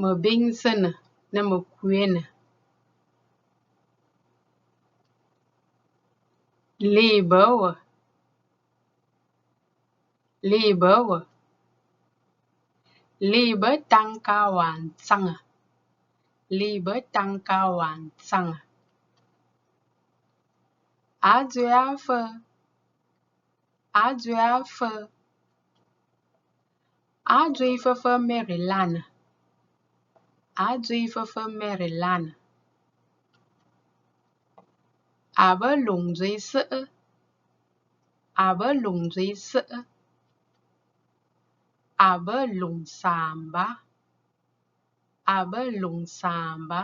me bing sene ne me kwene. Lebewe. Lebewe. Lebe tanka wan tsanga. Lebe tanka wan tsanga. Adweafe. Adweafe. Adweifefe Maryland. Adweifefe Maryland. Abe lungzwe se. Abe lungzwe se. Abe lung samba. Abe lung samba.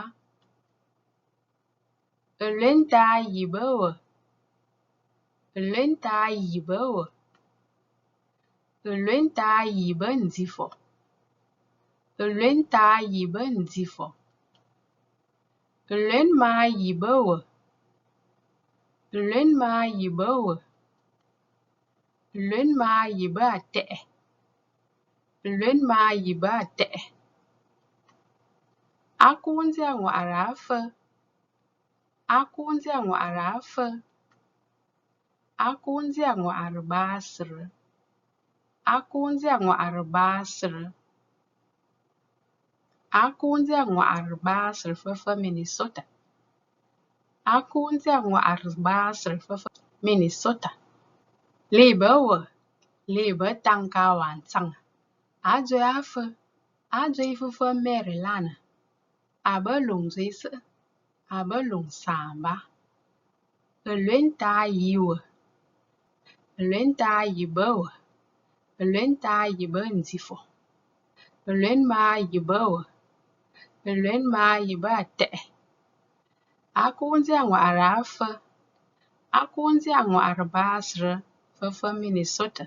Lenta yibewe. Lenta yibewe. Lenta yibe nzifo. Lenta yibe nzifo. Lenma yibewe. Lenma yibewe. Lenma yibe ate. Lenma yibe ate. Akunzi anwara afe. Akunzi anwara afe. Akunzi anwara basre. Akunzi anwara basre. Akunzi anwara basre fefe Minnesota. Akunzi anwara basre fefe Minnesota. Lebewe. Lebe tanka wan tsanga. Adweafe. Adweifefe Maryland. Abe lungzwe se. Abe lung samba. Lenta yiwe. Lenta yibewe. Lenta yibe nzifo. Lenma yibewe. Lenma yibe ate. Akunzi anwara afe. Akunzi anwara basre fefe Minnesota.